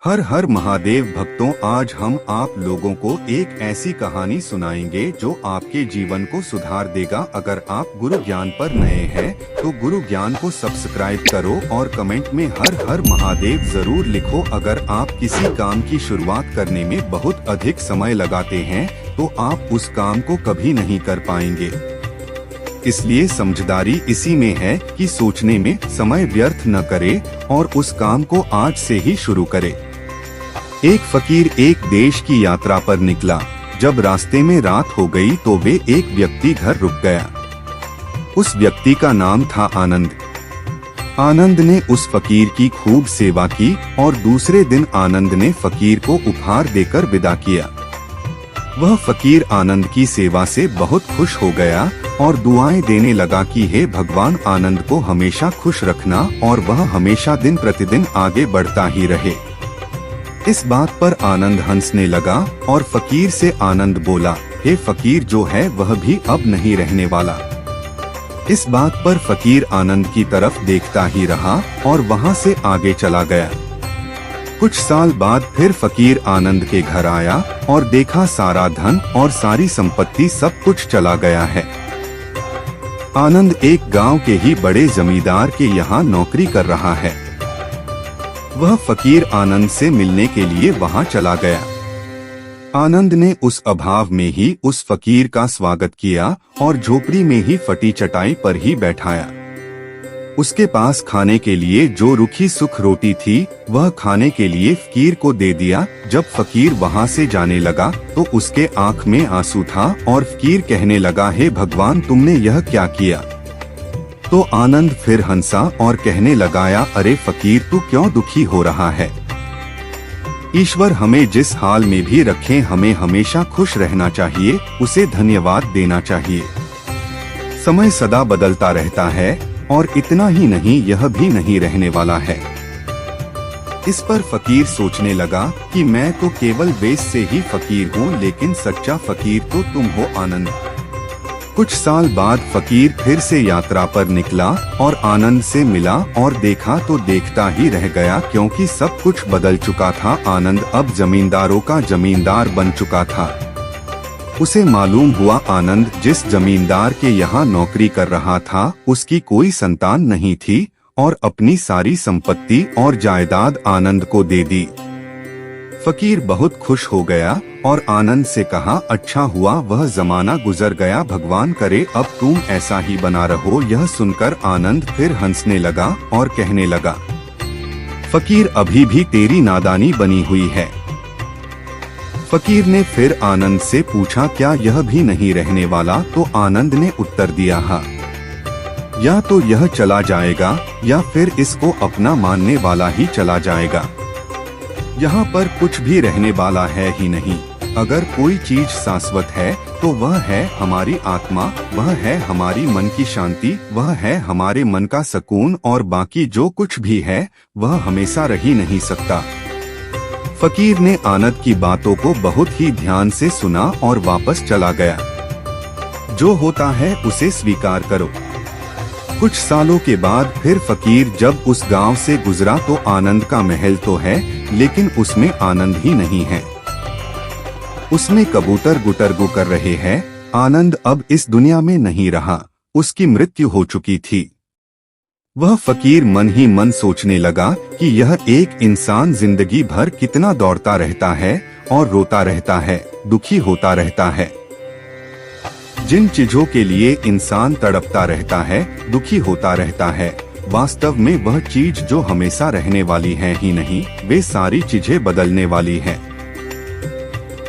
हर हर महादेव भक्तों, आज हम आप लोगों को एक ऐसी कहानी सुनाएंगे जो आपके जीवन को सुधार देगा। अगर आप गुरु ज्ञान पर नए हैं तो गुरु ज्ञान को सब्सक्राइब करो और कमेंट में हर हर महादेव जरूर लिखो। अगर आप किसी काम की शुरुआत करने में बहुत अधिक समय लगाते हैं तो आप उस काम को कभी नहीं कर पाएंगे। इसलिए समझदारी इसी में है कि सोचने में समय व्यर्थ न करे और उस काम को आज से ही शुरू करे। एक फकीर एक देश की यात्रा पर निकला। जब रास्ते में रात हो गई तो वे एक व्यक्ति घर रुक गया। उस व्यक्ति का नाम था आनंद। आनंद ने उस फकीर की खूब सेवा की और दूसरे दिन आनंद ने फकीर को उपहार देकर विदा किया। वह फकीर आनंद की सेवा से बहुत खुश हो गया और दुआएं देने लगा कि हे भगवान, आनंद को हमेशा खुश रखना और वह हमेशा दिन प्रतिदिन आगे बढ़ता ही रहे। इस बात पर आनंद हंसने लगा और फकीर से आनंद बोला, हे फकीर, जो है वह भी अब नहीं रहने वाला। इस बात पर फकीर आनंद की तरफ देखता ही रहा और वहां से आगे चला गया। कुछ साल बाद फिर फकीर आनंद के घर आया और देखा सारा धन और सारी संपत्ति सब कुछ चला गया है। आनंद एक गांव के ही बड़े जमींदार के यहाँ नौकरी कर रहा है। वह फकीर आनंद से मिलने के लिए वहां चला गया। आनंद ने उस अभाव में ही उस फकीर का स्वागत किया और झोपड़ी में ही फटी चटाई पर ही बैठाया। उसके पास खाने के लिए जो रूखी सुख रोटी थी वह खाने के लिए फकीर को दे दिया। जब फकीर वहां से जाने लगा तो उसके आंख में आंसू था और फकीर कहने लगा, हे भगवान, तुमने यह क्या किया? तो आनंद फिर हंसा और कहने लगाया, अरे फकीर, तू क्यों दुखी हो रहा है? ईश्वर हमें जिस हाल में भी रखे हमें हमेशा खुश रहना चाहिए, उसे धन्यवाद देना चाहिए। समय सदा बदलता रहता है और इतना ही नहीं, यह भी नहीं रहने वाला है। इस पर फकीर सोचने लगा कि मैं तो केवल बेस से ही फकीर हूँ, लेकिन सच्चा फकीर तो तुम हो आनंद। कुछ साल बाद फकीर फिर से यात्रा पर निकला और आनंद से मिला और देखा तो देखता ही रह गया, क्योंकि सब कुछ बदल चुका था। आनंद अब जमींदारों का जमींदार बन चुका था। उसे मालूम हुआ आनंद जिस जमींदार के यहाँ नौकरी कर रहा था उसकी कोई संतान नहीं थी और अपनी सारी संपत्ति और जायदाद आनंद को दे दी। फकीर बहुत खुश हो गया और आनंद से कहा, अच्छा हुआ वह जमाना गुजर गया, भगवान करे अब तुम ऐसा ही बना रहो। यह सुनकर आनंद फिर हंसने लगा और कहने लगा, फकीर, अभी भी तेरी नादानी बनी हुई है। फकीर ने फिर आनंद से पूछा, क्या यह भी नहीं रहने वाला? तो आनंद ने उत्तर दिया, हाँ, या तो यह चला जाएगा या फिर इसको अपना मानने वाला ही चला जाएगा। यहाँ पर कुछ भी रहने वाला है ही नहीं। अगर कोई चीज शाश्वत है तो वह है हमारी आत्मा, वह है हमारी मन की शांति, वह है हमारे मन का सुकून, और बाकी जो कुछ भी है वह हमेशा रह ही नहीं सकता। फकीर ने आनंद की बातों को बहुत ही ध्यान से सुना और वापस चला गया। जो होता है उसे स्वीकार करो। कुछ सालों के बाद फिर फकीर जब उस गांव से गुजरा तो आनंद का महल तो है लेकिन उसमें आनंद ही नहीं है। उसमें कबूतर गुटरगू कर रहे हैं। आनंद अब इस दुनिया में नहीं रहा, उसकी मृत्यु हो चुकी थी। वह फकीर मन ही मन सोचने लगा कि यह एक इंसान जिंदगी भर कितना दौड़ता रहता है और रोता रहता है, दुखी होता रहता है। जिन चीजों के लिए इंसान तड़पता रहता है, दुखी होता रहता है, वास्तव में वह चीज जो हमेशा रहने वाली है ही नहीं, वे सारी चीजें बदलने वाली है।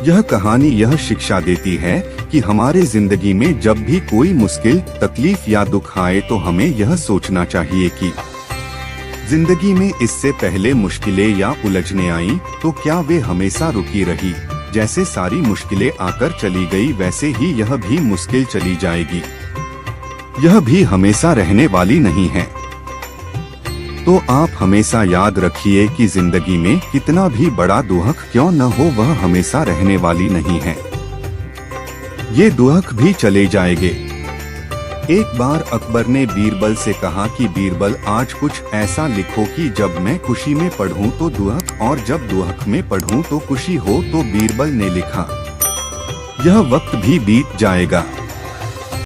यह कहानी यह शिक्षा देती है कि हमारे जिंदगी में जब भी कोई मुश्किल, तकलीफ या दुख आए तो हमें यह सोचना चाहिए कि जिंदगी में इससे पहले मुश्किलें या उलझने आई तो क्या वे हमेशा रुकी रही? जैसे सारी मुश्किलें आकर चली गई वैसे ही यह भी मुश्किल चली जाएगी। यह भी हमेशा रहने वाली नहीं है। तो आप हमेशा याद रखिए कि जिंदगी में कितना भी बड़ा दुख क्यों न हो, वह हमेशा रहने वाली नहीं है। ये दुख भी चले जाएंगे। एक बार अकबर ने बीरबल से कहा कि बीरबल आज कुछ ऐसा लिखो कि जब मैं खुशी में पढ़ूं तो दुहक और जब दुहक में पढ़ूं तो खुशी हो। तो बीरबल ने लिखा, यह वक्त भी बीत जाएगा।